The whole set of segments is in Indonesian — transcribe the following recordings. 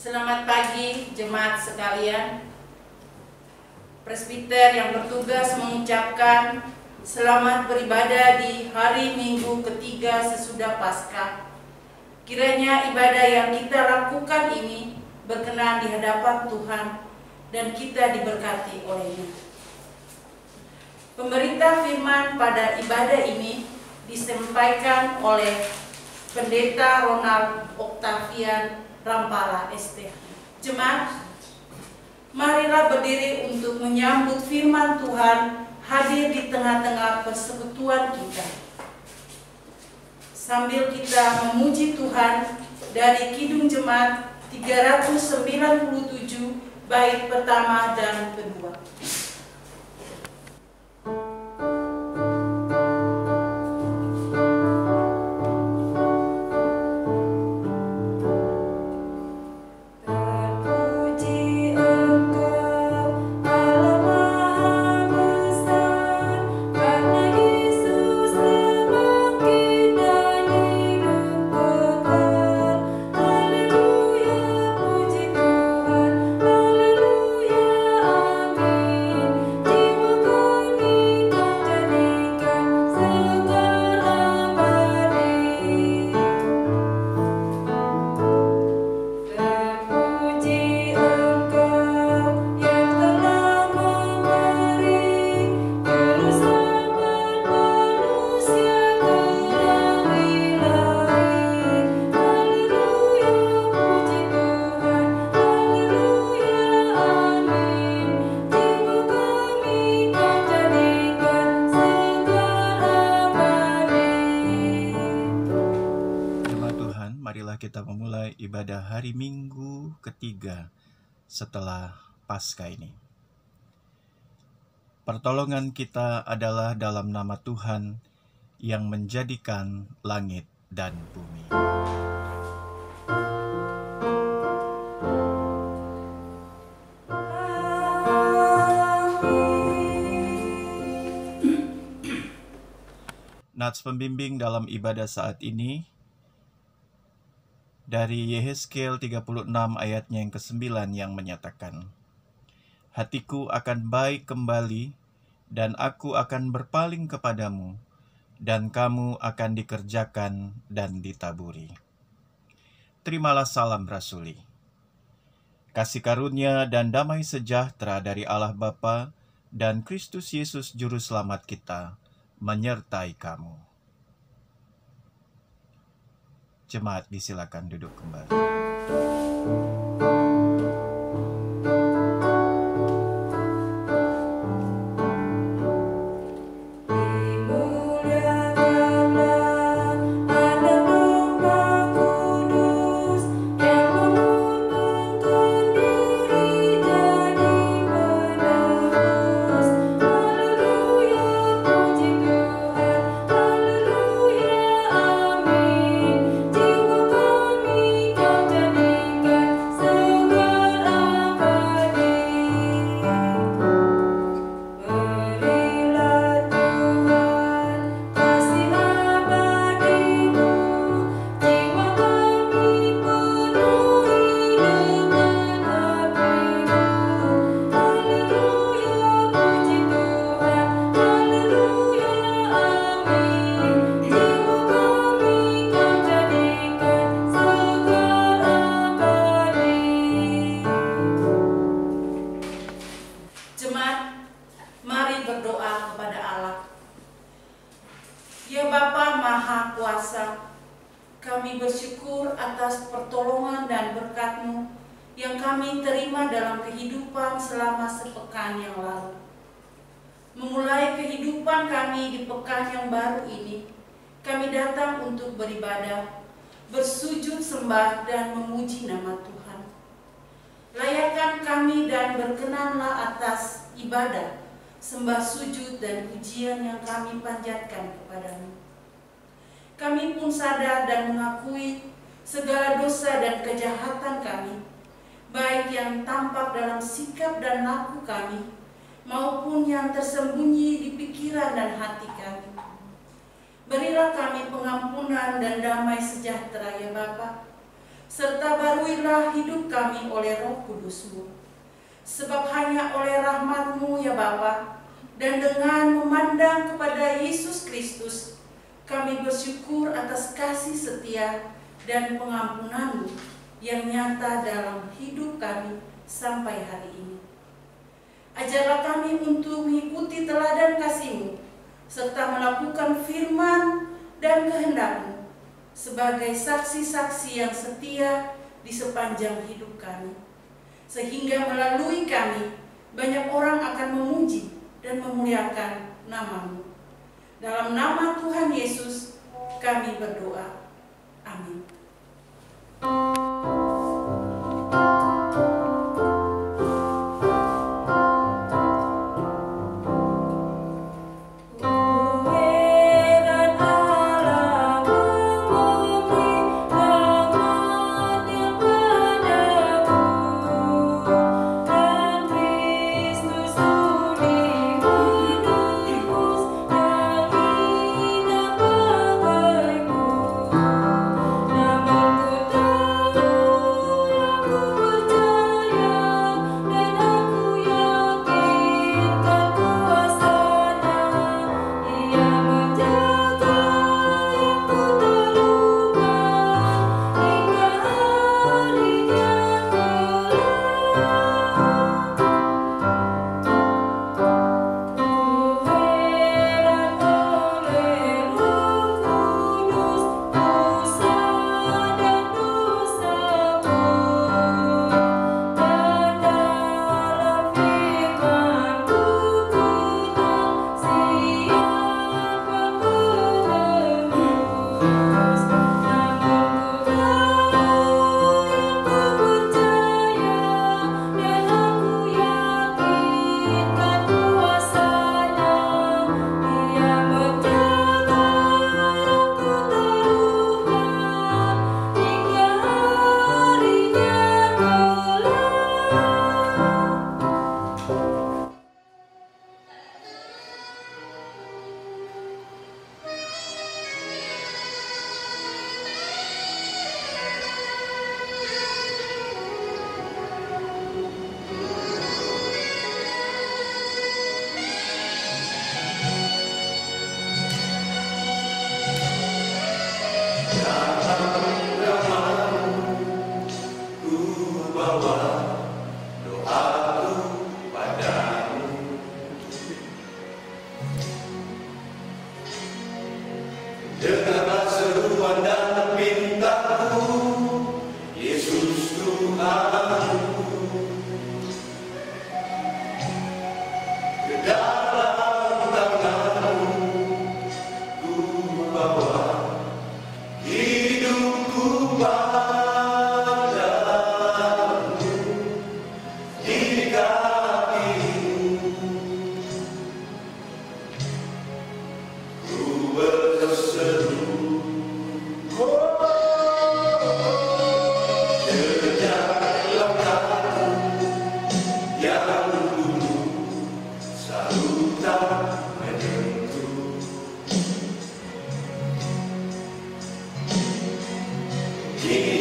Selamat pagi jemaat sekalian. Presbiter yang bertugas mengucapkan selamat beribadah di hari Minggu ketiga sesudah Paskah. Kiranya ibadah yang kita lakukan ini berkenan di hadapan Tuhan dan kita diberkati olehnya. Pemberita firman pada ibadah ini disampaikan oleh Pendeta Ronald Octavian Rampala ST. Jemaat, marilah berdiri untuk menyambut firman Tuhan hadir di tengah-tengah persekutuan kita. Sambil kita memuji Tuhan dari Kidung Jemaat 397 bait pertama dan kedua. Kita memulai ibadah hari Minggu ketiga setelah Paskah ini. Pertolongan kita adalah dalam nama Tuhan yang menjadikan langit dan bumi. Nats pembimbing dalam ibadah saat ini dari Yehezkiel 36 ayatnya yang ke-9 yang menyatakan, "Hatiku akan baik kembali, dan aku akan berpaling kepadamu, dan kamu akan dikerjakan dan ditaburi." Terimalah salam rasuli. Kasih karunia dan damai sejahtera dari Allah Bapa dan Kristus Yesus Juru Selamat kita menyertai kamu. Jemaat disilakan duduk kembali. Kami bersyukur atas pertolongan dan berkat-Mu yang kami terima dalam kehidupan selama sepekan yang lalu. Memulai kehidupan kami di pekan yang baru ini, kami datang untuk beribadah, bersujud sembah dan memuji nama Tuhan. Layakkan kami dan berkenanlah atas ibadah, sembah sujud dan pujian yang kami panjatkan kepada-Mu. Kami pun sadar dan mengakui segala dosa dan kejahatan kami, baik yang tampak dalam sikap dan laku kami, maupun yang tersembunyi di pikiran dan hati kami. Berilah kami pengampunan dan damai sejahtera ya Bapa, serta baruilah hidup kami oleh Roh Kudus-Mu. Sebab hanya oleh rahmat-Mu ya Bapa, dan dengan memandang kepada Yesus Kristus, kami bersyukur atas kasih setia dan pengampunan-Mu yang nyata dalam hidup kami sampai hari ini. Ajarlah kami untuk mengikuti teladan kasih-Mu, serta melakukan firman dan kehendak-Mu sebagai saksi-saksi yang setia di sepanjang hidup kami, sehingga melalui kami banyak orang akan memuji dan memuliakan nama-Mu. Dalam nama Tuhan Yesus kami berdoa. Amin. King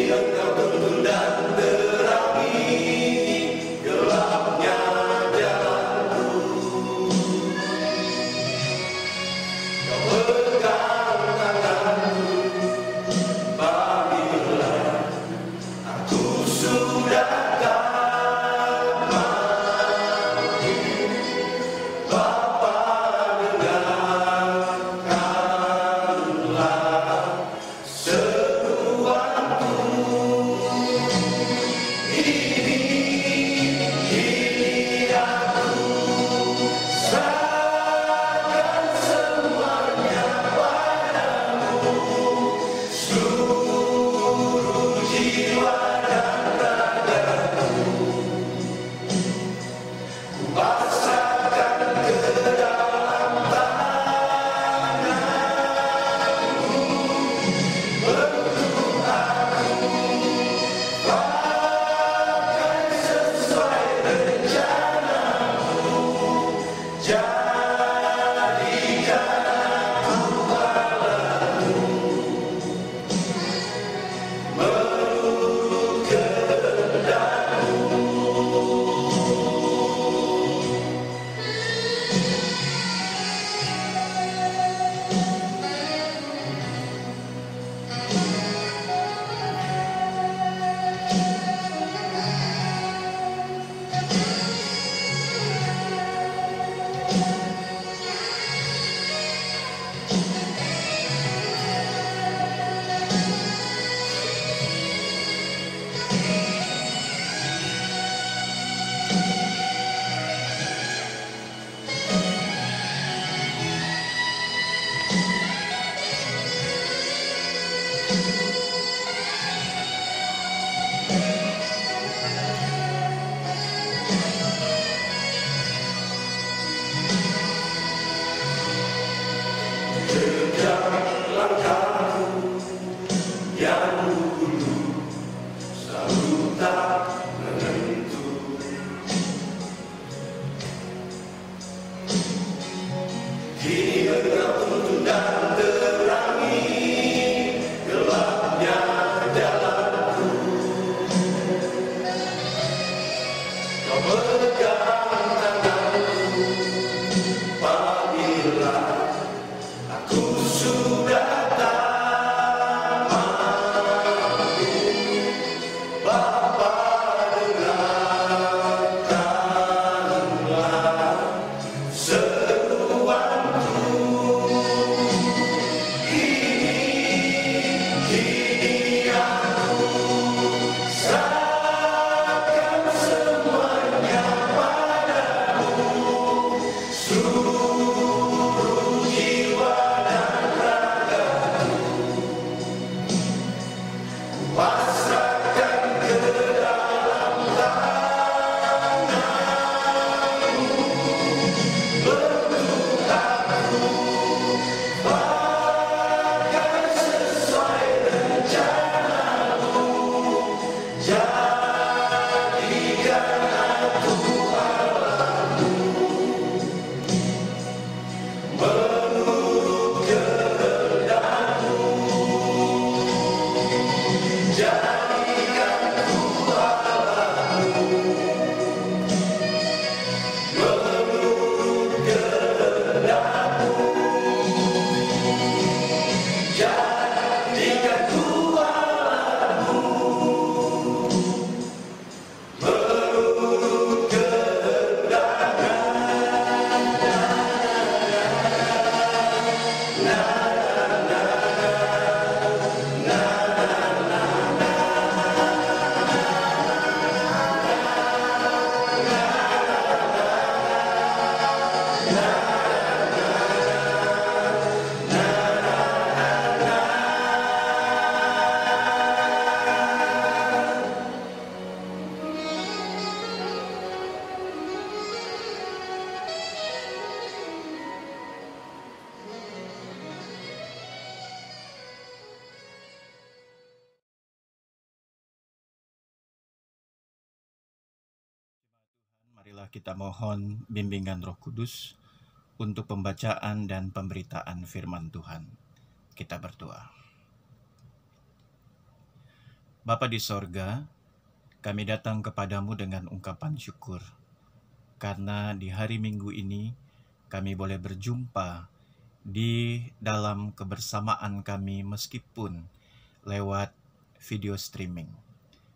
Marilah kita mohon bimbingan Roh Kudus untuk pembacaan dan pemberitaan firman Tuhan. Kita berdoa. Bapa di sorga, kami datang kepadamu dengan ungkapan syukur, karena di hari Minggu ini kami boleh berjumpa di dalam kebersamaan kami meskipun lewat video streaming.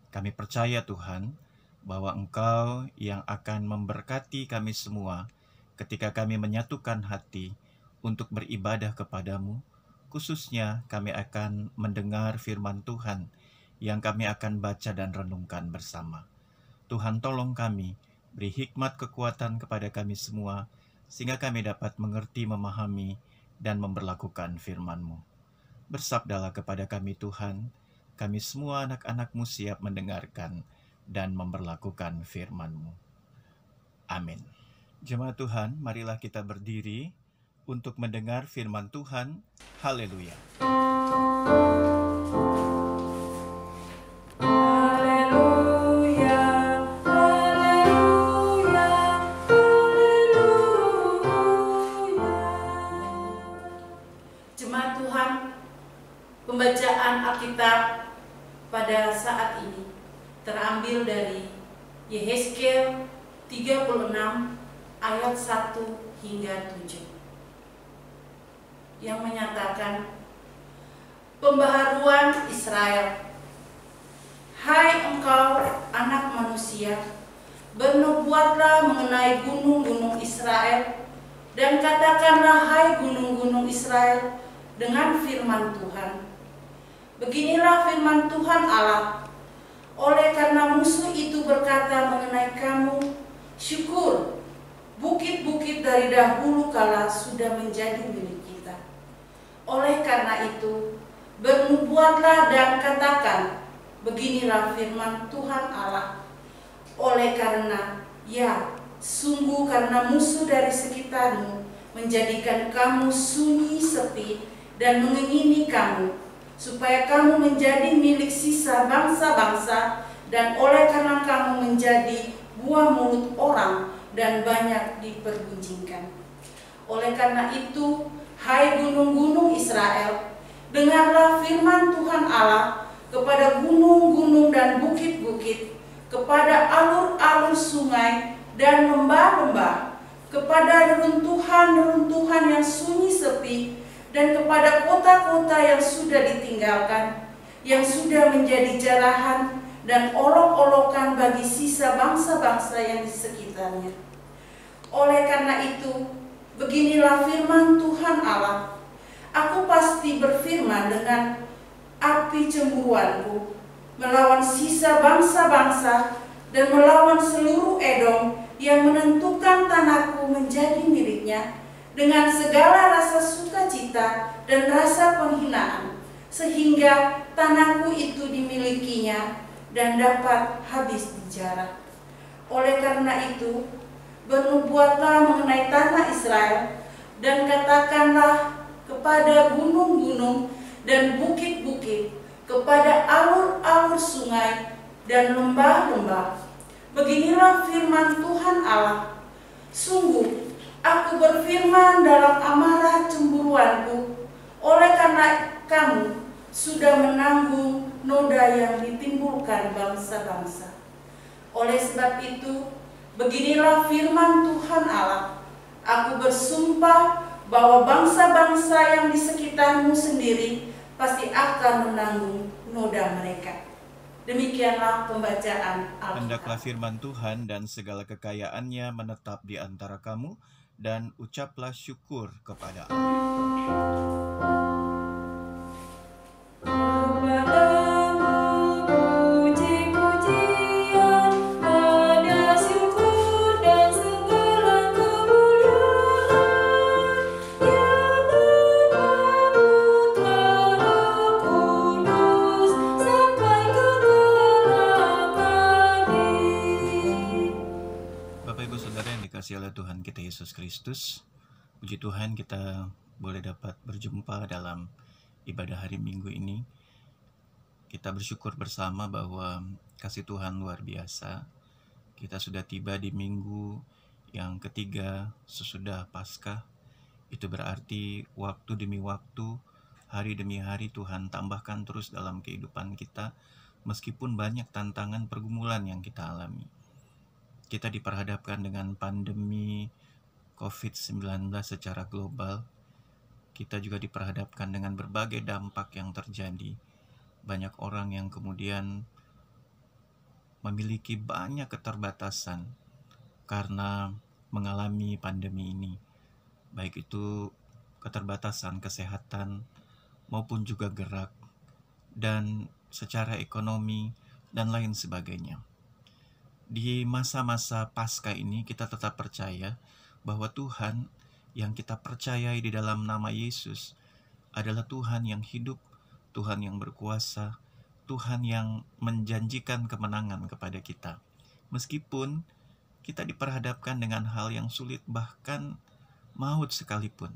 Kami percaya Tuhan, bahwa Engkau yang akan memberkati kami semua ketika kami menyatukan hati untuk beribadah kepadamu, khususnya kami akan mendengar firman Tuhan yang kami akan baca dan renungkan bersama. Tuhan tolong kami, beri hikmat kekuatan kepada kami semua, sehingga kami dapat mengerti, memahami, dan memberlakukan firman-Mu. Bersabdalah kepada kami Tuhan, kami semua anak-anak-Mu siap mendengarkan dan memberlakukan firman-Mu. Amin. Jemaat Tuhan, marilah kita berdiri untuk mendengar firman Tuhan. Haleluya. Haleluya, haleluya, haleluya. Jemaat Tuhan, pembacaan Alkitab pada saat ini terambil dari Yehezkiel 36 ayat 1 hingga 7 yang menyatakan pembaharuan Israel. Hai engkau anak manusia, bernubuatlah mengenai gunung-gunung Israel, dan katakanlah hai gunung-gunung Israel dengan firman Tuhan. Beginilah firman Tuhan Allah. Oleh karena musuh itu berkata mengenai kamu, syukur, bukit-bukit dari dahulu kala sudah menjadi milik kita. Oleh karena itu, bernubuatlah dan katakan, beginilah firman Tuhan Allah. Oleh karena, ya, sungguh karena musuh dari sekitarmu menjadikan kamu sunyi sepi dan mengingini kamu, supaya kamu menjadi milik sisa bangsa-bangsa, dan oleh karena kamu menjadi buah mulut orang dan banyak dipergunjingkan. Oleh karena itu, hai gunung-gunung Israel, dengarlah firman Tuhan Allah kepada gunung-gunung dan bukit-bukit, kepada alur-alur sungai dan lembah-lembah, kepada reruntuhan-reruntuhan yang sunyi sepi, dan kepada kota-kota yang sudah ditinggalkan, yang sudah menjadi jarahan dan olok-olokan bagi sisa bangsa-bangsa yang di sekitarnya. Oleh karena itu, beginilah firman Tuhan Allah, aku pasti berfirman dengan api cemburuanku, melawan sisa bangsa-bangsa dan melawan seluruh Edom yang menentukan tanahku menjadi miliknya, dengan segala rasa sukacita dan rasa penghinaan, sehingga tanahku itu dimilikinya dan dapat habis dijarah. Oleh karena itu, bernubuatlah mengenai tanah Israel, dan katakanlah kepada gunung-gunung dan bukit-bukit, kepada alur-alur sungai dan lembah-lembah, beginilah firman Tuhan Allah, sungguh aku berfirman dalam amarah cemburuanku, oleh karena kamu sudah menanggung noda yang ditimbulkan bangsa-bangsa. Oleh sebab itu, beginilah firman Tuhan Allah, aku bersumpah bahwa bangsa-bangsa yang di sekitarmu sendiri pasti akan menanggung noda mereka. Demikianlah pembacaan Alkitab. Hendaklah firman Tuhan dan segala kekayaannya menetap di antara kamu, dan ucaplah syukur kepada Allah. Oleh Tuhan kita Yesus Kristus, puji Tuhan kita boleh dapat berjumpa dalam ibadah hari Minggu ini. Kita bersyukur bersama bahwa kasih Tuhan luar biasa. Kita sudah tiba di minggu yang ketiga sesudah Paskah. Itu berarti waktu demi waktu, hari demi hari Tuhan tambahkan terus dalam kehidupan kita, meskipun banyak tantangan pergumulan yang kita alami. Kita diperhadapkan dengan pandemi COVID-19 secara global. Kita juga diperhadapkan dengan berbagai dampak yang terjadi. Banyak orang yang kemudian memiliki banyak keterbatasan karena mengalami pandemi ini. Baik itu keterbatasan kesehatan maupun juga gerak dan secara ekonomi dan lain sebagainya. Di masa-masa Paskah ini kita tetap percaya bahwa Tuhan yang kita percayai di dalam nama Yesus adalah Tuhan yang hidup, Tuhan yang berkuasa, Tuhan yang menjanjikan kemenangan kepada kita. Meskipun kita diperhadapkan dengan hal yang sulit, bahkan maut sekalipun,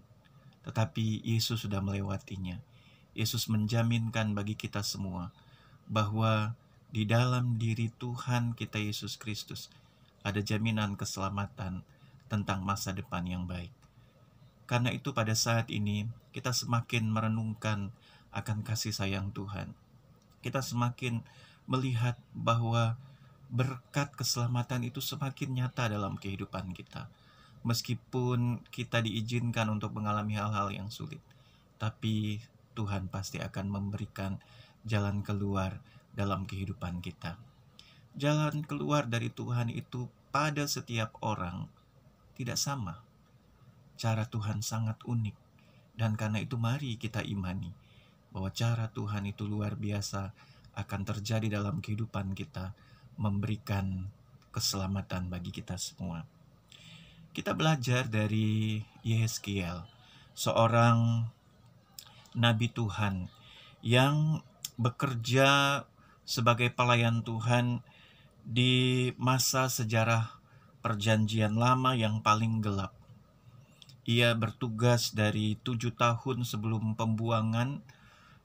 tetapi Yesus sudah melewatinya. Yesus menjaminkan bagi kita semua bahwa di dalam diri Tuhan kita Yesus Kristus ada jaminan keselamatan tentang masa depan yang baik. Karena itu pada saat ini kita semakin merenungkan akan kasih sayang Tuhan. Kita semakin melihat bahwa berkat keselamatan itu semakin nyata dalam kehidupan kita. Meskipun kita diizinkan untuk mengalami hal-hal yang sulit, tapi Tuhan pasti akan memberikan jalan keluar dalam kehidupan kita. Jalan keluar dari Tuhan itu pada setiap orang tidak sama. Cara Tuhan sangat unik, dan karena itu mari kita imani bahwa cara Tuhan itu luar biasa akan terjadi dalam kehidupan kita, memberikan keselamatan bagi kita semua. Kita belajar dari Yehezkiel, seorang nabi Tuhan yang bekerja sebagai pelayan Tuhan di masa sejarah Perjanjian Lama yang paling gelap. Ia bertugas dari 7 tahun sebelum pembuangan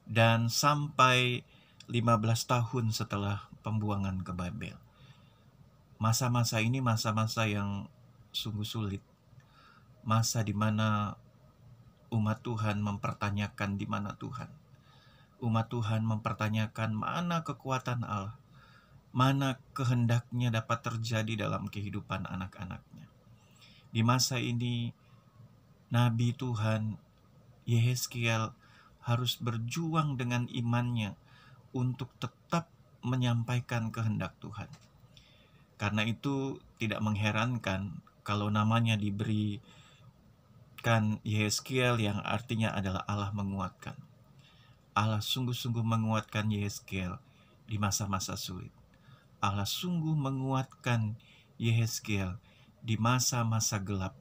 dan sampai 15 tahun setelah pembuangan ke Babel. Masa-masa ini masa-masa yang sungguh sulit. Masa di mana umat Tuhan mempertanyakan di mana Tuhan. Umat Tuhan mempertanyakan mana kekuatan Allah, mana kehendaknya dapat terjadi dalam kehidupan anak-anaknya. Di masa ini, Nabi Tuhan Yehezkiel harus berjuang dengan imannya untuk tetap menyampaikan kehendak Tuhan. Karena itu tidak mengherankan kalau namanya diberikan Yehezkiel yang artinya adalah Allah menguatkan. Allah sungguh-sungguh menguatkan Yehezkiel di masa-masa sulit. Allah sungguh menguatkan Yehezkiel di masa-masa gelap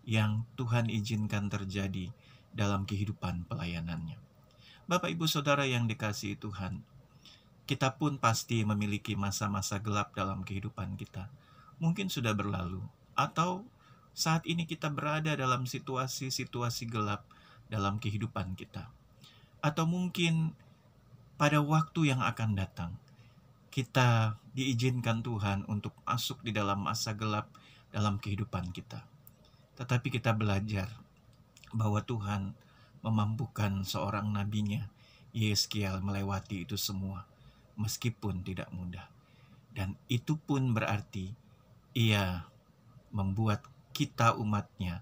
yang Tuhan izinkan terjadi dalam kehidupan pelayanannya. Bapak, Ibu, Saudara yang dikasihi Tuhan, kita pun pasti memiliki masa-masa gelap dalam kehidupan kita. Mungkin sudah berlalu, atau saat ini kita berada dalam situasi-situasi gelap dalam kehidupan kita. Atau mungkin pada waktu yang akan datang, kita diizinkan Tuhan untuk masuk di dalam masa gelap dalam kehidupan kita. Tetapi kita belajar bahwa Tuhan memampukan seorang nabinya, Yehezkiel, melewati itu semua, meskipun tidak mudah. Dan itu pun berarti ia membuat kita umatnya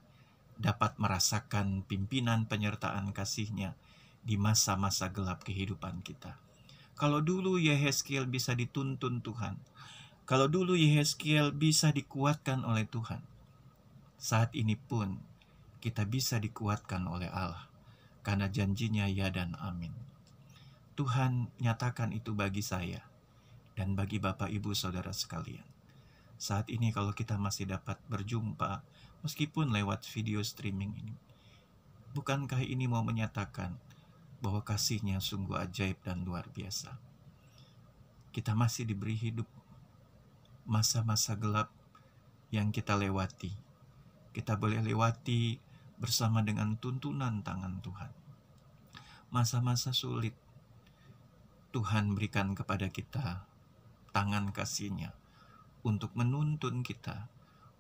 dapat merasakan pimpinan penyertaan kasih-Nya di masa-masa gelap kehidupan kita. Kalau dulu Yehezkiel bisa dituntun Tuhan, kalau dulu Yehezkiel bisa dikuatkan oleh Tuhan, saat ini pun kita bisa dikuatkan oleh Allah, karena janjinya ya dan amin. Tuhan nyatakan itu bagi saya dan bagi Bapak, Ibu, Saudara sekalian. Saat ini kalau kita masih dapat berjumpa, meskipun lewat video streaming ini, bukankah ini mau menyatakan bahwa kasih-Nya sungguh ajaib dan luar biasa? Kita masih diberi hidup, masa-masa gelap yang kita lewati. Kita boleh lewati bersama dengan tuntunan tangan Tuhan. Masa-masa sulit, Tuhan berikan kepada kita tangan kasih-Nya untuk menuntun kita,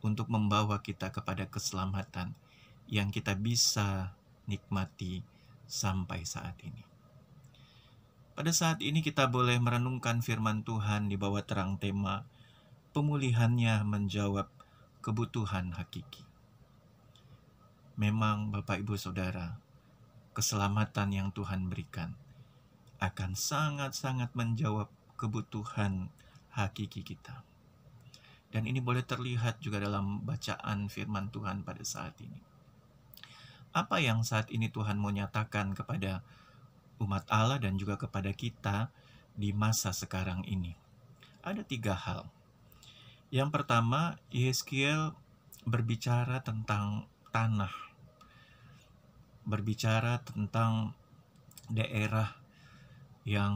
untuk membawa kita kepada keselamatan yang kita bisa nikmati sampai saat ini. Pada saat ini kita boleh merenungkan firman Tuhan di bawah terang tema pemulihannya menjawab kebutuhan hakiki. Memang Bapak, Ibu, Saudara, keselamatan yang Tuhan berikan akan sangat-sangat menjawab kebutuhan hakiki kita. Dan ini boleh terlihat juga dalam bacaan firman Tuhan pada saat ini. Apa yang saat ini Tuhan mau nyatakan kepada umat Allah dan juga kepada kita di masa sekarang ini? Ada 3 hal. Yang pertama, Yehezkiel berbicara tentang tanah, berbicara tentang daerah yang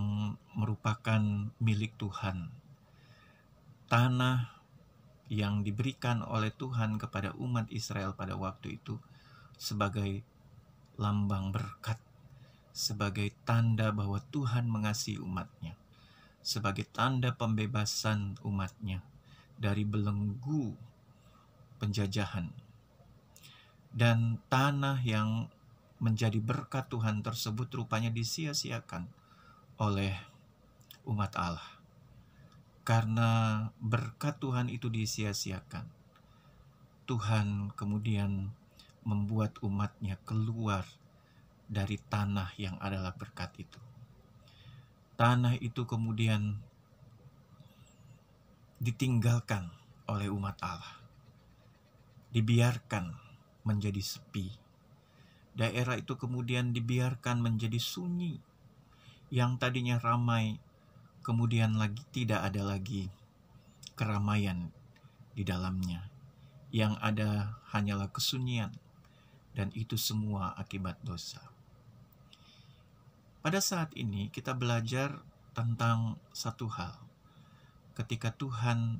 merupakan milik Tuhan, tanah yang diberikan oleh Tuhan kepada umat Israel pada waktu itu sebagai lambang berkat, sebagai tanda bahwa Tuhan mengasihi umatnya, sebagai tanda pembebasan umatnya dari belenggu penjajahan. Dan tanah yang menjadi berkat Tuhan tersebut rupanya disia-siakan oleh umat Allah. Karena berkat Tuhan itu disia-siakan, Tuhan kemudian membuat umatnya keluar dari tanah yang adalah berkat itu. Tanah itu kemudian ditinggalkan oleh umat Allah, dibiarkan menjadi sepi. Daerah itu kemudian dibiarkan menjadi sunyi. Yang tadinya ramai, kemudian lagi tidak ada lagi keramaian di dalamnya. Yang ada hanyalah kesunyian, dan itu semua akibat dosa. Pada saat ini kita belajar tentang satu hal. Ketika Tuhan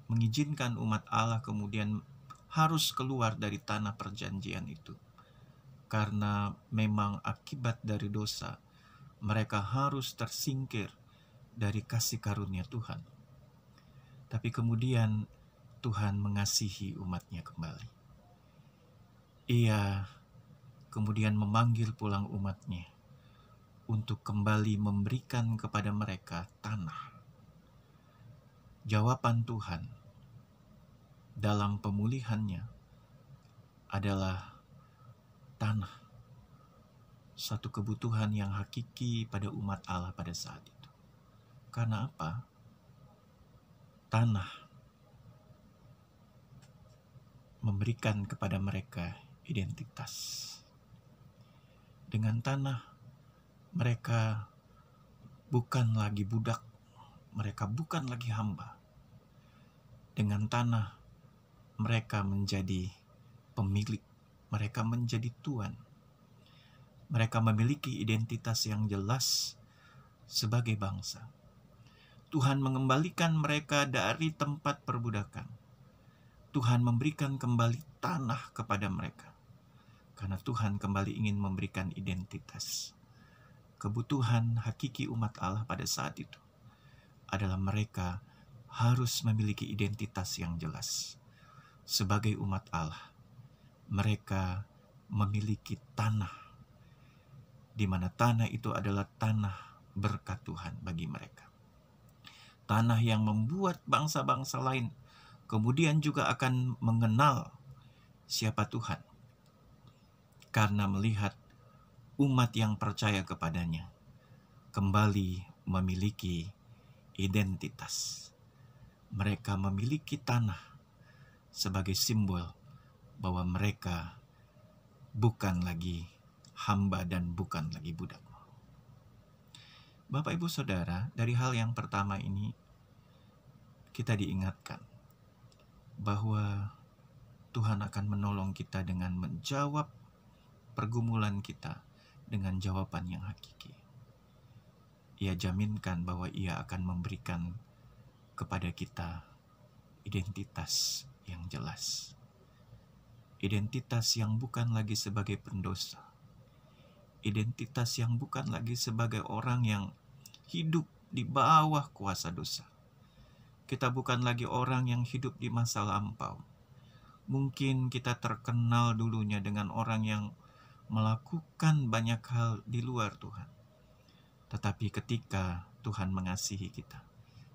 mengizinkan umat Allah kemudian harus keluar dari tanah perjanjian itu, karena memang akibat dari dosa mereka harus tersingkir dari kasih karunia Tuhan. Tapi kemudian Tuhan mengasihi umatnya kembali. Ia kemudian memanggil pulang umatnya untuk kembali memberikan kepada mereka tanah. Jawaban Tuhan dalam pemulihannya adalah tanah. Satu kebutuhan yang hakiki pada umat Allah pada saat itu. Karena apa? Tanah memberikan kepada mereka identitas. Dengan tanah, mereka bukan lagi budak, mereka bukan lagi hamba. Dengan tanah, mereka menjadi pemilik, mereka menjadi tuan. Mereka memiliki identitas yang jelas sebagai bangsa. Tuhan mengembalikan mereka dari tempat perbudakan. Tuhan memberikan kembali tanah kepada mereka. Karena Tuhan kembali ingin memberikan identitas. Kebutuhan hakiki umat Allah pada saat itu adalah mereka harus memiliki identitas yang jelas. Sebagai umat Allah, mereka memiliki tanah, di mana tanah itu adalah tanah berkat Tuhan bagi mereka. Tanah yang membuat bangsa-bangsa lain kemudian juga akan mengenal siapa Tuhan. Karena melihat umat yang percaya kepadanya kembali memiliki identitas. Mereka memiliki tanah sebagai simbol bahwa mereka bukan lagi hamba dan bukan lagi budak. Bapak, Ibu, Saudara, dari hal yang pertama ini kita diingatkan bahwa Tuhan akan menolong kita dengan menjawab pergumulan kita dengan jawaban yang hakiki. Ia jaminkan bahwa Ia akan memberikan kepada kita identitas yang jelas. Identitas yang bukan lagi sebagai pendosa. Identitas yang bukan lagi sebagai orang yang hidup di bawah kuasa dosa. Kita bukan lagi orang yang hidup di masa lampau. Mungkin kita terkenal dulunya dengan orang yang melakukan banyak hal di luar Tuhan. Tetapi ketika Tuhan mengasihi kita,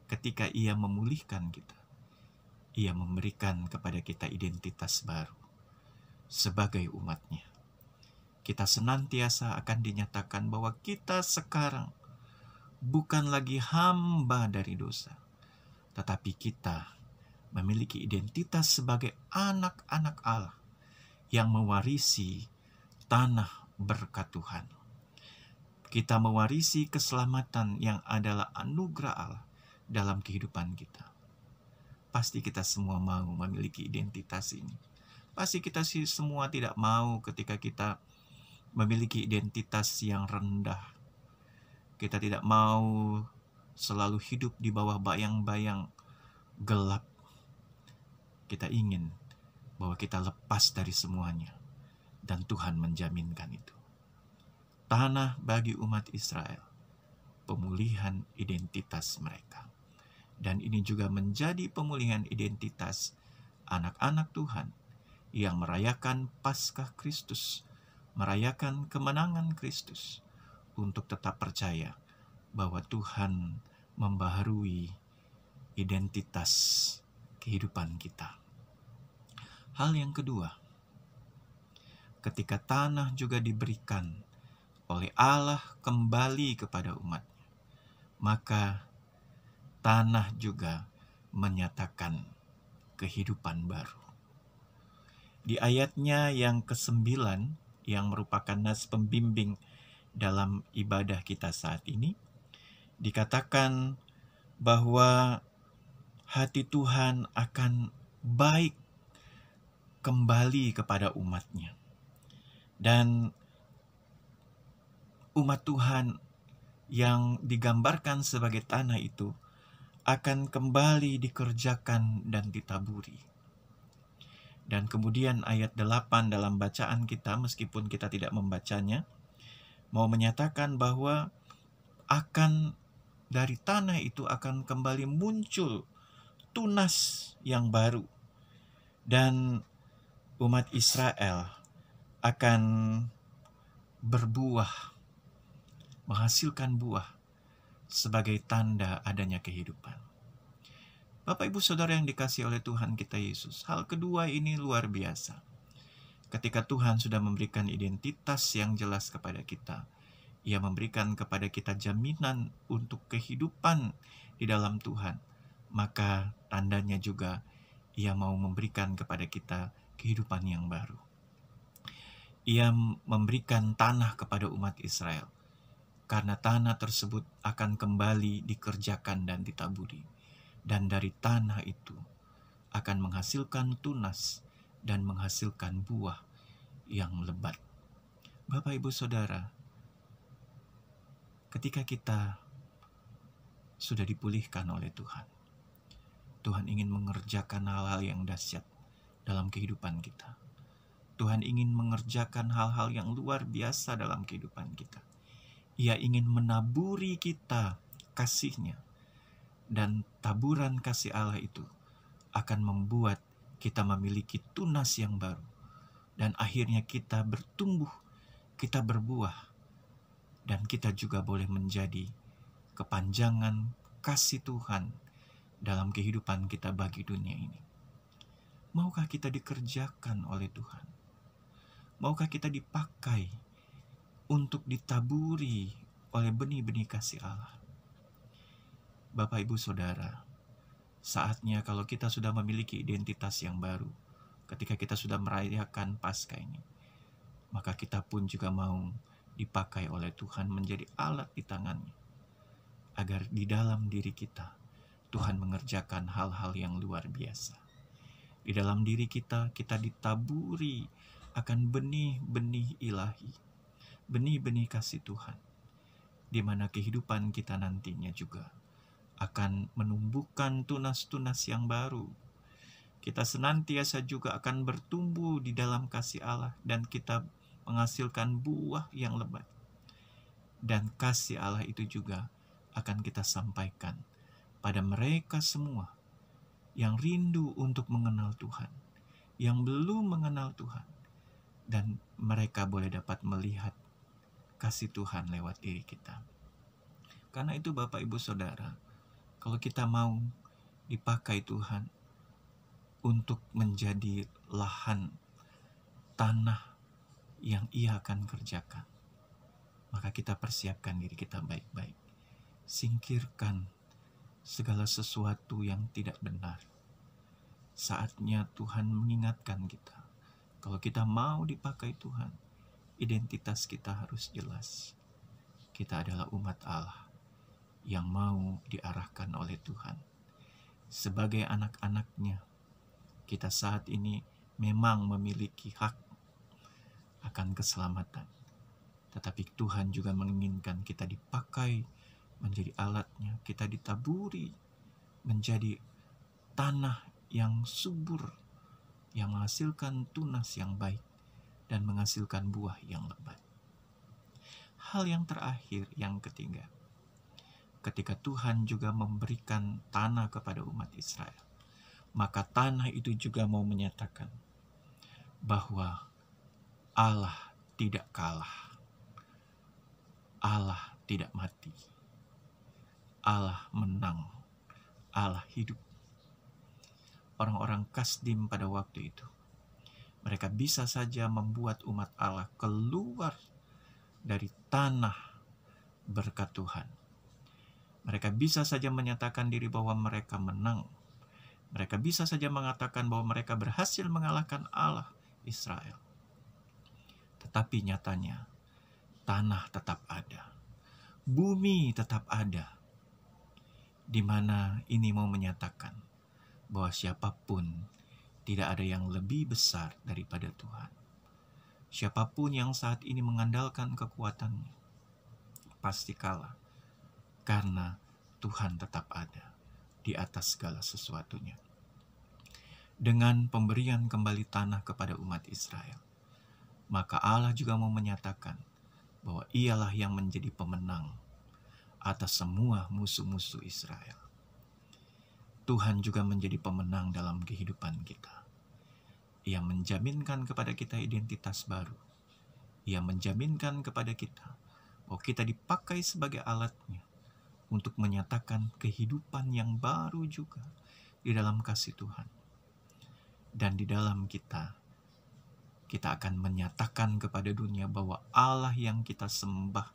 ketika Ia memulihkan kita, Ia memberikan kepada kita identitas baru sebagai umat-Nya. Kita senantiasa akan dinyatakan bahwa kita sekarang bukan lagi hamba dari dosa, tetapi kita memiliki identitas sebagai anak-anak Allah yang mewarisi tanah berkat Tuhan. Kita mewarisi keselamatan yang adalah anugerah Allah dalam kehidupan kita. Pasti kita semua mau memiliki identitas ini. Pasti kita semua tidak mau ketika kita memiliki identitas yang rendah. Kita tidak mau selalu hidup di bawah bayang-bayang gelap. Kita ingin bahwa kita lepas dari semuanya. Dan Tuhan menjaminkan itu. Tanah bagi umat Israel. Pemulihan identitas mereka. Dan ini juga menjadi pemulihan identitas anak-anak Tuhan yang merayakan Paskah Kristus, merayakan kemenangan Kristus, untuk tetap percaya bahwa Tuhan membaharui identitas kehidupan kita. Hal yang kedua, ketika tanah juga diberikan oleh Allah kembali kepada umat-Nya, maka tanah juga menyatakan kehidupan baru. Di ayatnya yang ke-9, yang merupakan nas pembimbing dalam ibadah kita saat ini, dikatakan bahwa hati Tuhan akan baik kembali kepada umat-Nya. Dan umat Tuhan yang digambarkan sebagai tanah itu akan kembali dikerjakan dan ditaburi. Dan kemudian ayat 8 dalam bacaan kita, meskipun kita tidak membacanya, mau menyatakan bahwa dari tanah itu akan kembali muncul tunas yang baru. Dan umat Israel akan berbuah, menghasilkan buah sebagai tanda adanya kehidupan. Bapak Ibu Saudara yang dikasihi oleh Tuhan kita Yesus, hal kedua ini luar biasa. Ketika Tuhan sudah memberikan identitas yang jelas kepada kita, Ia memberikan kepada kita jaminan untuk kehidupan di dalam Tuhan, maka tandanya juga Ia mau memberikan kepada kita kehidupan yang baru. Ia memberikan tanah kepada umat Israel, karena tanah tersebut akan kembali dikerjakan dan ditaburi. Dan dari tanah itu akan menghasilkan tunas dan menghasilkan buah yang lebat. Bapak, Ibu, Saudara, ketika kita sudah dipulihkan oleh Tuhan, Tuhan ingin mengerjakan hal-hal yang dahsyat dalam kehidupan kita. Tuhan ingin mengerjakan hal-hal yang luar biasa dalam kehidupan kita. Ia ingin menaburi kita kasih-Nya. Dan taburan kasih Allah itu akan membuat kita memiliki tunas yang baru. Dan akhirnya kita bertumbuh, kita berbuah. Dan kita juga boleh menjadi kepanjangan kasih Tuhan dalam kehidupan kita bagi dunia ini. Maukah kita dikerjakan oleh Tuhan? Maukah kita dipakai untuk ditaburi oleh benih-benih kasih Allah? Bapak, Ibu, Saudara, saatnya kalau kita sudah memiliki identitas yang baru, ketika kita sudah merayakan Paskah ini, maka kita pun juga mau dipakai oleh Tuhan menjadi alat di tangannya, agar di dalam diri kita, Tuhan mengerjakan hal-hal yang luar biasa. Di dalam diri kita, kita ditaburi akan benih-benih ilahi, benih-benih kasih Tuhan, di mana kehidupan kita nantinya juga akan menumbuhkan tunas-tunas yang baru. Kita senantiasa juga akan bertumbuh di dalam kasih Allah dan kita menghasilkan buah yang lebat. Dan kasih Allah itu juga akan kita sampaikan pada mereka semua yang rindu untuk mengenal Tuhan, yang belum mengenal Tuhan, dan mereka boleh dapat melihat kasih Tuhan lewat diri kita. Karena itu Bapak, Ibu, Saudara, kalau kita mau dipakai Tuhan untuk menjadi lahan tanah yang Ia akan kerjakan, maka kita persiapkan diri kita baik-baik. Singkirkan segala sesuatu yang tidak benar. Saatnya Tuhan mengingatkan kita, kalau kita mau dipakai Tuhan, identitas kita harus jelas. Kita adalah umat Allah yang mau diarahkan oleh Tuhan. Sebagai anak-anak-Nya, kita saat ini memang memiliki hak akan keselamatan. Tetapi Tuhan juga menginginkan kita dipakai menjadi alat-Nya, kita ditaburi menjadi tanah yang subur, yang menghasilkan tunas yang baik dan menghasilkan buah yang lebat. Hal yang terakhir, yang ketiga, ketika Tuhan juga memberikan tanah kepada umat Israel, maka tanah itu juga mau menyatakan bahwa Allah tidak kalah, Allah tidak mati, Allah menang, Allah hidup. Orang-orang Kasdim pada waktu itu, mereka bisa saja membuat umat Allah keluar dari tanah berkat Tuhan. Mereka bisa saja menyatakan diri bahwa mereka menang. Mereka bisa saja mengatakan bahwa mereka berhasil mengalahkan Allah Israel. Tetapi nyatanya, tanah tetap ada. Bumi tetap ada. Di mana ini mau menyatakan bahwa siapapun tidak ada yang lebih besar daripada Tuhan. Siapapun yang saat ini mengandalkan kekuatannya, pasti kalah. Karena Tuhan tetap ada di atas segala sesuatunya. dengan pemberian kembali tanah kepada umat Israel, maka Allah juga mau menyatakan bahwa Ialah yang menjadi pemenang atas semua musuh-musuh Israel. Tuhan juga menjadi pemenang dalam kehidupan kita. Ia menjaminkan kepada kita identitas baru. Ia menjaminkan kepada kita bahwa kita dipakai sebagai alatnya untuk menyatakan kehidupan yang baru juga di dalam kasih Tuhan. Dan di dalam kita akan menyatakan kepada dunia bahwa Allah yang kita sembah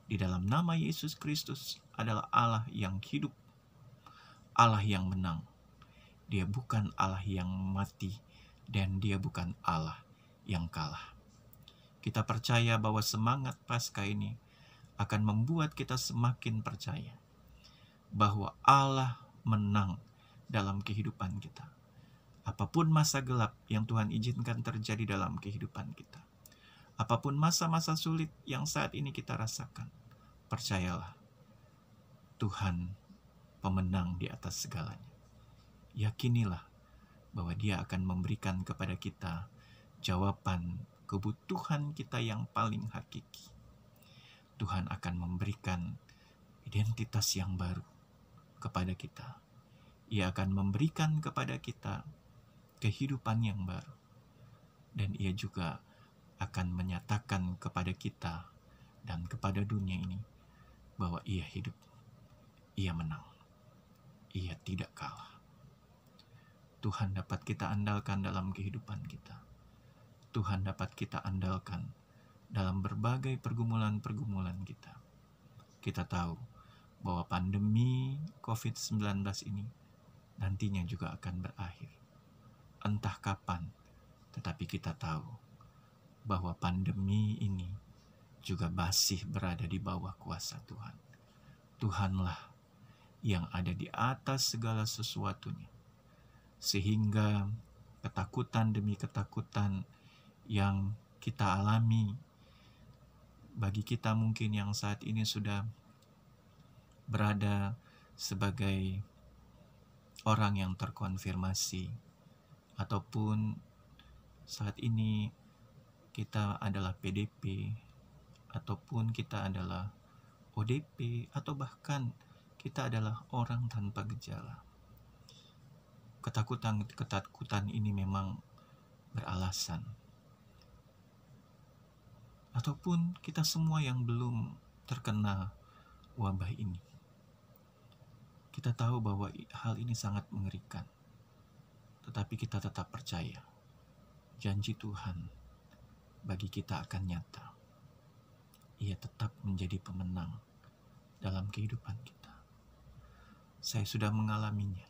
di dalam nama Yesus Kristus adalah Allah yang hidup, Allah yang menang. Dia bukan Allah yang mati, dan Dia bukan Allah yang kalah. Kita percaya bahwa semangat Paskah ini akan membuat kita semakin percaya bahwa Allah menang dalam kehidupan kita. Apapun masa gelap yang Tuhan izinkan terjadi dalam kehidupan kita, apapun masa-masa sulit yang saat ini kita rasakan, percayalah, Tuhan pemenang di atas segalanya. Yakinilah bahwa Dia akan memberikan kepada kita jawaban kebutuhan kita yang paling hakiki. Tuhan akan memberikan identitas yang baru kepada kita. Ia akan memberikan kepada kita kehidupan yang baru. Dan Ia juga akan menyatakan kepada kita dan kepada dunia ini bahwa Ia hidup, Ia menang, Ia tidak kalah. Tuhan dapat kita andalkan dalam kehidupan kita. Tuhan dapat kita andalkan dalam berbagai pergumulan-pergumulan kita. Kita tahu bahwa pandemi COVID-19 ini nantinya juga akan berakhir. Entah kapan, tetapi kita tahu bahwa pandemi ini juga masih berada di bawah kuasa Tuhan. Tuhanlah yang ada di atas segala sesuatunya. Sehingga ketakutan demi ketakutan yang kita alami, bagi kita mungkin yang saat ini sudah berada sebagai orang yang terkonfirmasi, ataupun saat ini kita adalah PDP, ataupun kita adalah ODP, atau bahkan kita adalah orang tanpa gejala. Ketakutan ini memang beralasan. Ataupun kita semua yang belum terkena wabah ini. Kita tahu bahwa hal ini sangat mengerikan. Tetapi kita tetap percaya. Janji Tuhan bagi kita akan nyata. Ia tetap menjadi pemenang dalam kehidupan kita. Saya sudah mengalaminya.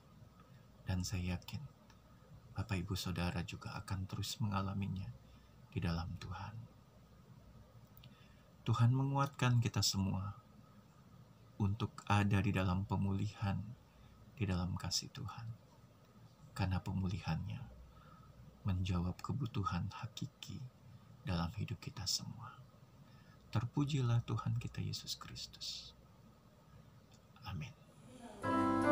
Dan saya yakin Bapak Ibu Saudara juga akan terus mengalaminya di dalam Tuhan. Tuhan menguatkan kita semua untuk ada di dalam pemulihan, di dalam kasih Tuhan. Karena pemulihannya menjawab kebutuhan hakiki dalam hidup kita semua. Terpujilah Tuhan kita Yesus Kristus. Amin. Jika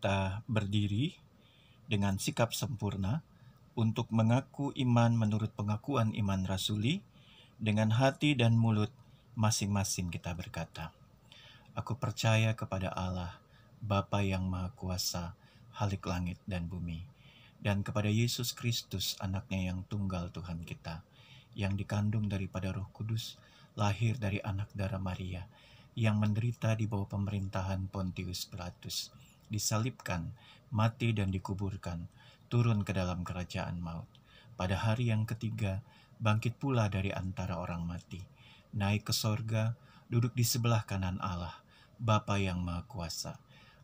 kita berdiri dengan sikap sempurna untuk mengaku iman menurut pengakuan iman rasuli. Dengan hati dan mulut masing-masing kita berkata, "Aku percaya kepada Allah, Bapa yang Maha Kuasa, Khalik langit dan bumi, dan kepada Yesus Kristus, anaknya yang tunggal Tuhan kita, yang dikandung daripada Roh Kudus, lahir dari anak darah Maria, yang menderita di bawah pemerintahan Pontius Pilatus, disalibkan, mati dan dikuburkan, turun ke dalam kerajaan maut. Pada hari yang ketiga, bangkit pula dari antara orang mati, naik ke sorga, duduk di sebelah kanan Allah, Bapa yang Maha Kuasa,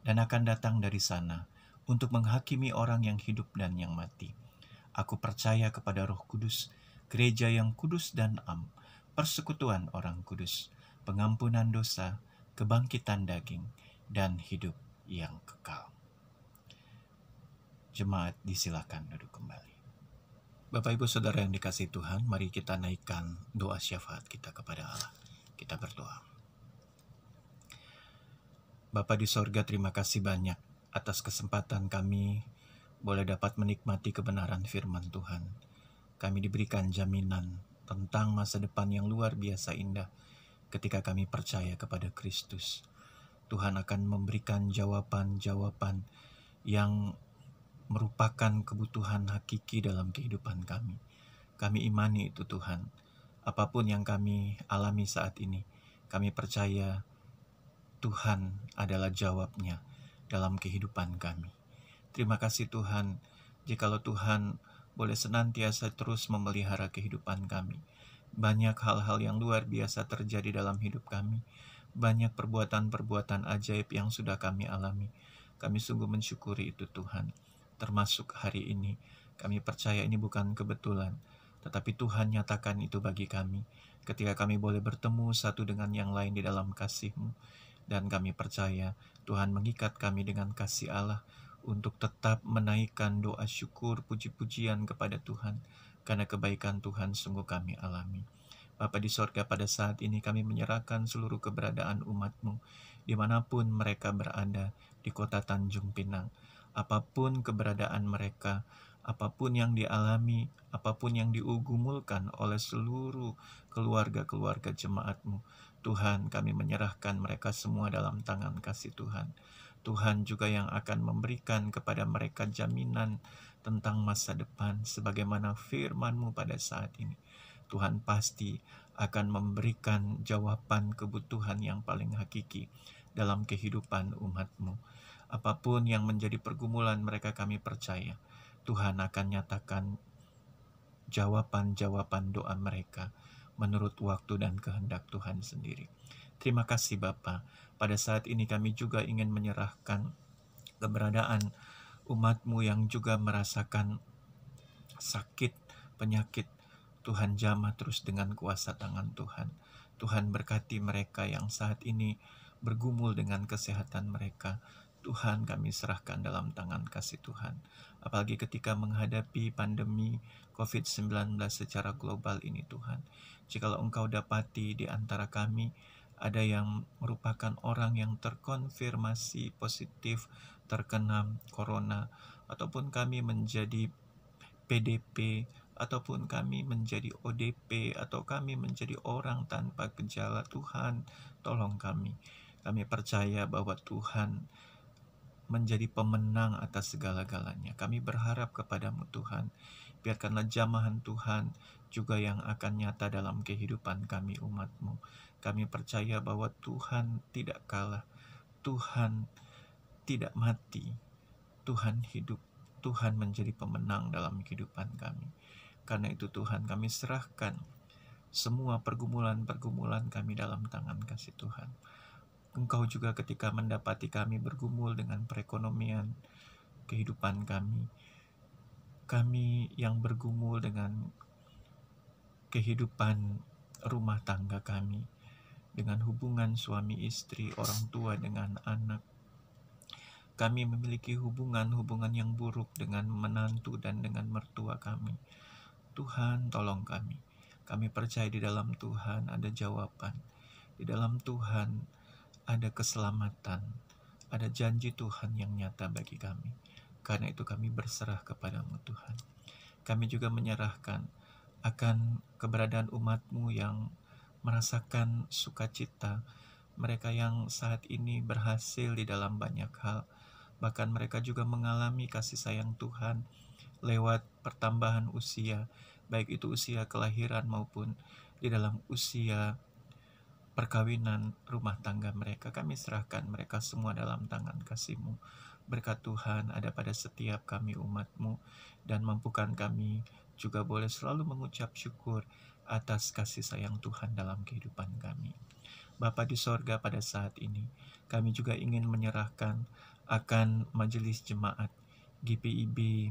dan akan datang dari sana untuk menghakimi orang yang hidup dan yang mati. Aku percaya kepada Roh Kudus, gereja yang kudus dan am, persekutuan orang kudus, pengampunan dosa, kebangkitan daging, dan hidup yang kekal." Jemaat disilakan duduk kembali. Bapak Ibu Saudara yang dikasihi Tuhan, mari kita naikkan doa syafaat kita kepada Allah. Kita berdoa. Bapa di sorga, terima kasih banyak atas kesempatan kami boleh dapat menikmati kebenaran firman Tuhan. Kami diberikan jaminan tentang masa depan yang luar biasa indah ketika kami percaya kepada Kristus. Tuhan akan memberikan jawaban-jawaban yang merupakan kebutuhan hakiki dalam kehidupan kami. Kami imani itu Tuhan. Apapun yang kami alami saat ini, kami percaya Tuhan adalah jawabnya dalam kehidupan kami. Terima kasih Tuhan, jikalau Tuhan boleh senantiasa terus memelihara kehidupan kami. Banyak hal-hal yang luar biasa terjadi dalam hidup kami. Banyak perbuatan-perbuatan ajaib yang sudah kami alami. Kami sungguh mensyukuri itu Tuhan. Termasuk hari ini, kami percaya ini bukan kebetulan, tetapi Tuhan nyatakan itu bagi kami, ketika kami boleh bertemu satu dengan yang lain di dalam kasih-Mu, dan kami percaya Tuhan mengikat kami dengan kasih Allah untuk tetap menaikkan doa syukur, puji-pujian kepada Tuhan, karena kebaikan Tuhan sungguh kami alami. Bapa di sorga, pada saat ini kami menyerahkan seluruh keberadaan umat-Mu, dimanapun mereka berada di kota Tanjung Pinang. Apapun keberadaan mereka, apapun yang dialami, apapun yang diugumulkan oleh seluruh keluarga-keluarga jemaat-Mu, Tuhan, kami menyerahkan mereka semua dalam tangan kasih Tuhan. Tuhan juga yang akan memberikan kepada mereka jaminan tentang masa depan, sebagaimana firman-Mu pada saat ini. Tuhan pasti akan memberikan jawaban kebutuhan yang paling hakiki dalam kehidupan umat-Mu. Apapun yang menjadi pergumulan mereka, kami percaya Tuhan akan nyatakan jawaban-jawaban doa mereka menurut waktu dan kehendak Tuhan sendiri. Terima kasih Bapa. Pada saat ini kami juga ingin menyerahkan keberadaan umat-Mu yang juga merasakan sakit, penyakit. Tuhan jamah terus dengan kuasa tangan Tuhan. Tuhan berkati mereka yang saat ini bergumul dengan kesehatan mereka. Tuhan, kami serahkan dalam tangan kasih Tuhan. Apalagi ketika menghadapi pandemi COVID-19 secara global ini Tuhan. Jikalau Engkau dapati di antara kami ada yang merupakan orang yang terkonfirmasi positif terkena corona, ataupun kami menjadi PDP, ataupun kami menjadi ODP, atau kami menjadi orang tanpa gejala, Tuhan, tolong kami. Kami percaya bahwa Tuhan menjadi pemenang atas segala-galanya. Kami berharap kepadamu Tuhan. Biarkanlah jamahan Tuhan juga yang akan nyata dalam kehidupan kami umat-Mu. Kami percaya bahwa Tuhan tidak kalah. Tuhan tidak mati. Tuhan hidup. Tuhan menjadi pemenang dalam kehidupan kami. Karena itu Tuhan, kami serahkan semua pergumulan-pergumulan kami dalam tangan kasih Tuhan. Engkau juga ketika mendapati kami bergumul dengan perekonomian kehidupan kami yang bergumul dengan kehidupan rumah tangga kami, dengan hubungan suami istri, orang tua dengan anak. Kami memiliki hubungan-hubungan yang buruk dengan menantu dan dengan mertua kami. Tuhan, tolong kami. Kami percaya di dalam Tuhan ada jawaban. Di dalam Tuhan ada keselamatan, ada janji Tuhan yang nyata bagi kami. Karena itu kami berserah kepadamu Tuhan. Kami juga menyerahkan akan keberadaan umat-Mu yang merasakan sukacita, mereka yang saat ini berhasil di dalam banyak hal, bahkan mereka juga mengalami kasih sayang Tuhan lewat pertambahan usia, baik itu usia kelahiran maupun di dalam usia perkawinan rumah tangga mereka. Kami serahkan mereka semua dalam tangan kasih-Mu. Berkat Tuhan ada pada setiap kami umat-Mu, dan mampukan kami juga boleh selalu mengucap syukur atas kasih sayang Tuhan dalam kehidupan kami. Bapa di sorga, pada saat ini kami juga ingin menyerahkan akan majelis jemaat GPIB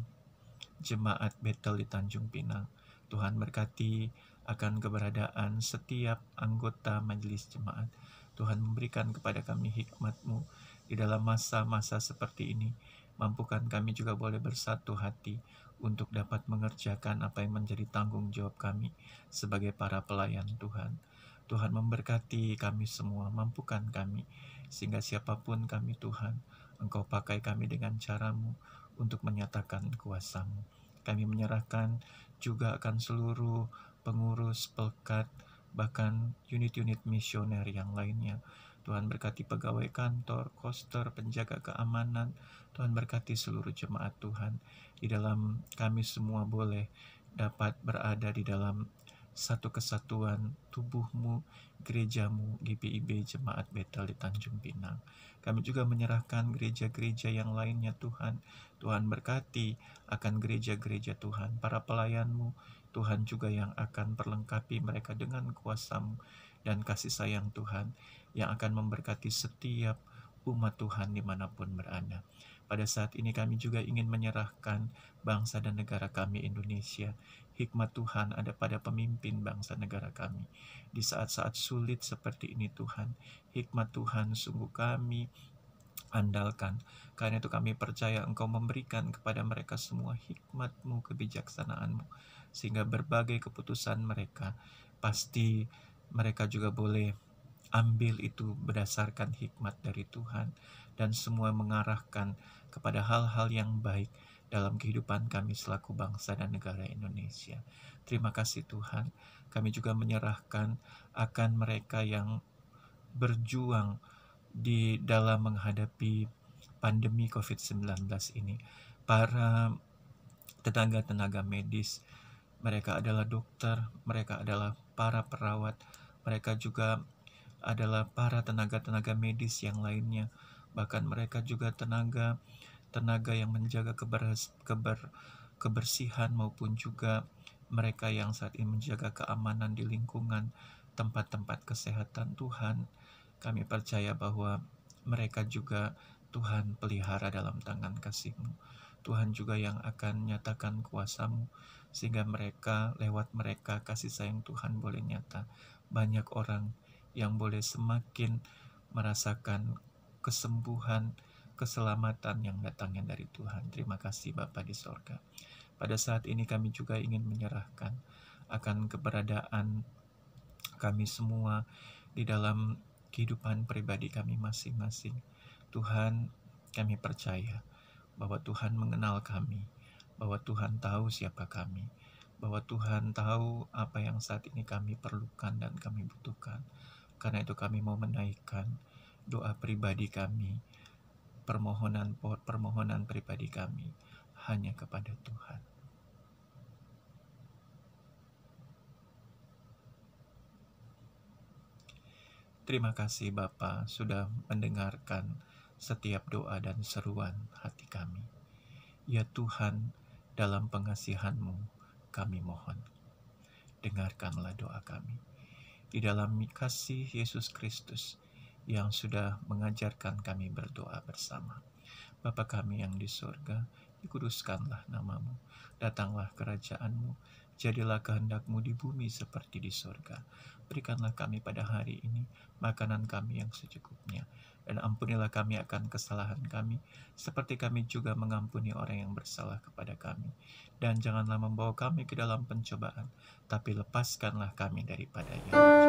Jemaat Bethel di Tanjung Pinang. Tuhan berkati akan keberadaan setiap anggota majelis jemaat. Tuhan memberikan kepada kami hikmat-Mu di dalam masa-masa seperti ini. Mampukan kami juga boleh bersatu hati untuk dapat mengerjakan apa yang menjadi tanggung jawab kami sebagai para pelayan Tuhan. Tuhan memberkati kami semua, mampukan kami, sehingga siapapun kami Tuhan, Engkau pakai kami dengan cara-Mu untuk menyatakan kuasa-Mu. Kami menyerahkan juga akan seluruh pengurus, pelkat, bahkan unit-unit misioner yang lainnya. Tuhan berkati pegawai kantor, koster, penjaga keamanan. Tuhan berkati seluruh jemaat Tuhan. Di dalam kami semua boleh dapat berada di dalam satu kesatuan tubuh-Mu, gereja-Mu, GPIB Jemaat Bethel di Tanjung Pinang. Kami juga menyerahkan gereja-gereja yang lainnya Tuhan. Tuhan berkati akan gereja-gereja Tuhan, para pelayan-Mu, Tuhan juga yang akan perlengkapi mereka dengan kuasa-Mu dan kasih sayang Tuhan, yang akan memberkati setiap umat Tuhan dimanapun berada. Pada saat ini kami juga ingin menyerahkan bangsa dan negara kami Indonesia. Hikmat Tuhan ada pada pemimpin bangsa negara kami. Di saat-saat sulit seperti ini Tuhan, hikmat Tuhan sungguh kami andalkan. Karena itu kami percaya Engkau memberikan kepada mereka semua hikmat-Mu, kebijaksanaan-Mu, sehingga berbagai keputusan mereka, pasti mereka juga boleh ambil itu berdasarkan hikmat dari Tuhan, dan semua mengarahkan kepada hal-hal yang baik dalam kehidupan kami selaku bangsa dan negara Indonesia. Terima kasih Tuhan. Kami juga menyerahkan akan mereka yang berjuang di dalam menghadapi pandemi COVID-19 ini. Para tenaga-tenaga medis, mereka adalah dokter, mereka adalah para perawat, mereka juga adalah para tenaga-tenaga medis yang lainnya. Bahkan mereka juga tenaga yang menjaga kebersihan, maupun juga mereka yang saat ini menjaga keamanan di lingkungan tempat-tempat kesehatan. Tuhan, kami percaya bahwa mereka juga Tuhan pelihara dalam tangan kasih-Mu. Tuhan juga yang akan nyatakan kuasa-Mu, sehingga mereka, lewat mereka kasih sayang Tuhan boleh nyata. Banyak orang yang boleh semakin merasakan kesembuhan, keselamatan yang datangnya dari Tuhan. Terima kasih Bapa di sorga. Pada saat ini kami juga ingin menyerahkan akan keberadaan kami semua di dalam kehidupan pribadi kami masing-masing. Tuhan, kami percaya bahwa Tuhan mengenal kami, bahwa Tuhan tahu siapa kami, bahwa Tuhan tahu apa yang saat ini kami perlukan dan kami butuhkan. Karena itu kami mau menaikkan doa pribadi kami, permohonan pribadi kami hanya kepada Tuhan. Terima kasih Bapa sudah mendengarkan setiap doa dan seruan hati kami. Ya Tuhan, dalam pengasihan-Mu kami mohon, dengarkanlah doa kami. Di dalam kasih Yesus Kristus yang sudah mengajarkan kami berdoa bersama. Bapa kami yang di surga, dikuduskanlah nama-Mu, datanglah kerajaan-Mu, jadilah kehendak-Mu di bumi seperti di surga. Berikanlah kami pada hari ini makanan kami yang secukupnya, dan ampunilah kami akan kesalahan kami, seperti kami juga mengampuni orang yang bersalah kepada kami. Dan janganlah membawa kami ke dalam pencobaan, tapi lepaskanlah kami daripada yang jahat.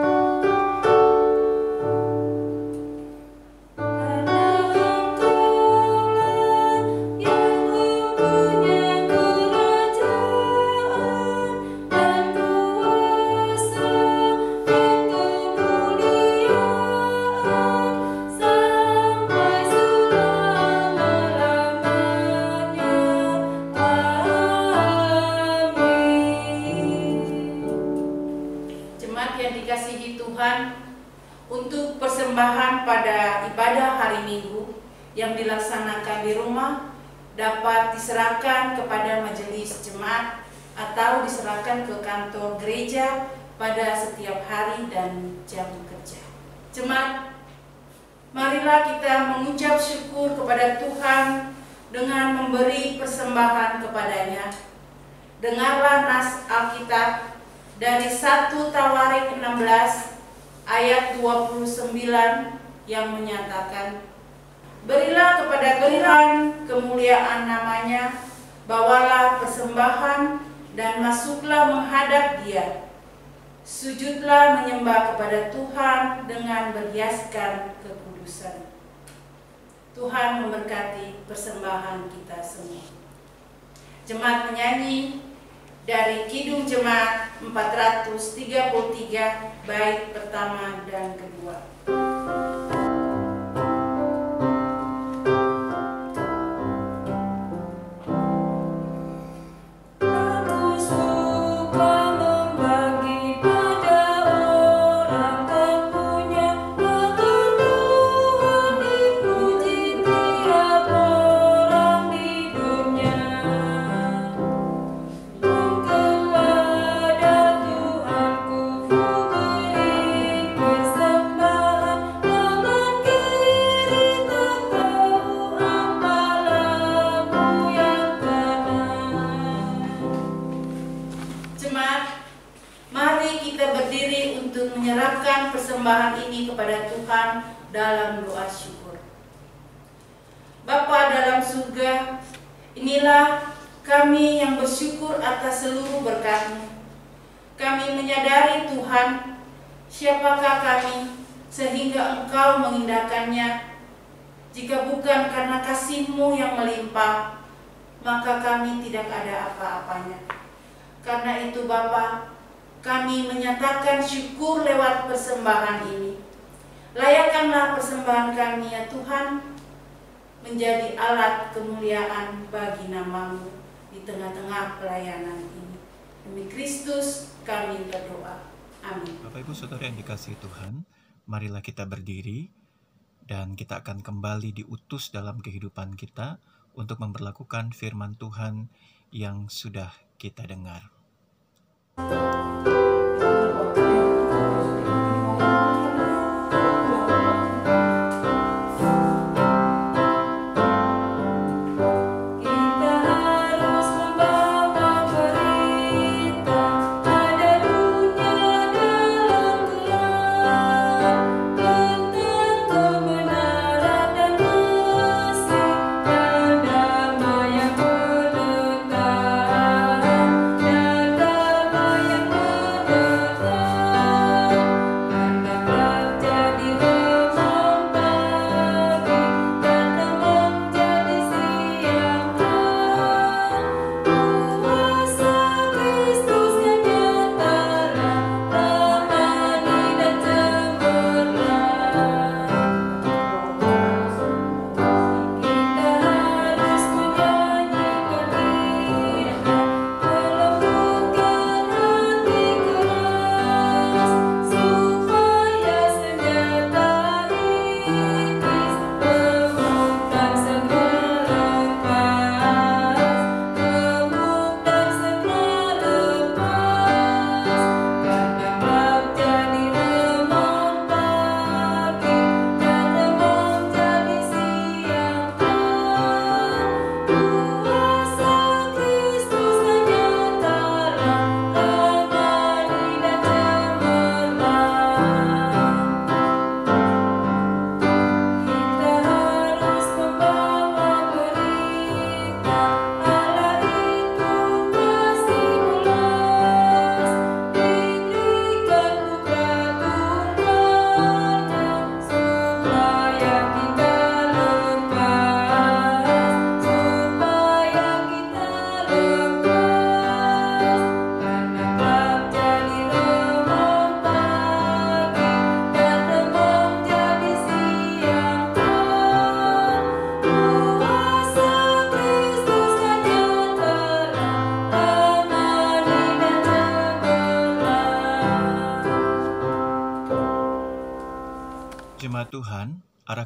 pada ibadah hari Minggu yang dilaksanakan di rumah dapat diserahkan kepada majelis jemaat atau diserahkan ke kantor gereja pada setiap hari dan jam kerja. Jemaat, marilah kita mengucap syukur kepada Tuhan dengan memberi persembahan kepadanya. Dengarlah nas Alkitab dari 1 Tawarik 16 ayat 29 yang menyatakan, berilah kepada Tuhan kemuliaan namanya, bawalah persembahan dan masuklah menghadap Dia. Sujudlah menyembah kepada Tuhan dengan berhiaskan kekudusan. Tuhan memberkati persembahan kita semua. Jemaat menyanyi dari Kidung Jemaat 433 bait pertama dan kedua. Menyerahkan persembahan ini kepada Tuhan dalam doa syukur. Bapa dalam surga, inilah kami yang bersyukur atas seluruh berkat-Mu. Kami menyadari Tuhan, siapakah kami sehingga Engkau mengindahkannya. Jika bukan karena kasih-Mu yang melimpah, maka kami tidak ada apa-apanya. Karena itu Bapa, kami menyatakan syukur lewat persembahan ini. Layakkanlah persembahan kami ya Tuhan, menjadi alat kemuliaan bagi nama-Mu di tengah-tengah pelayanan ini. Demi Kristus kami berdoa. Amin. Bapak Ibu Saudara yang dikasihi Tuhan, marilah kita berdiri dan kita akan kembali diutus dalam kehidupan kita untuk memperlakukan firman Tuhan yang sudah kita dengar. Yang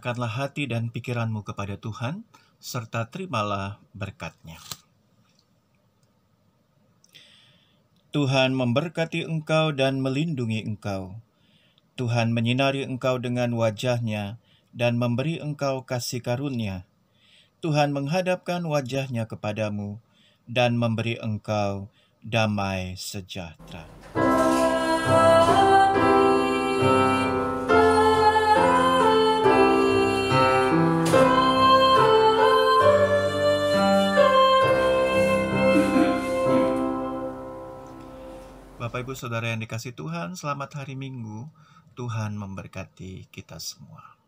Arahkanlah hati dan pikiranmu kepada Tuhan, serta terimalah berkat-Nya. Tuhan memberkati engkau dan melindungi engkau. Tuhan menyinari engkau dengan wajah-Nya dan memberi engkau kasih karunia. Tuhan menghadapkan wajah-Nya kepadamu dan memberi engkau damai sejahtera. Bapak, Ibu, Saudara yang dikasihi Tuhan, selamat hari Minggu. Tuhan memberkati kita semua.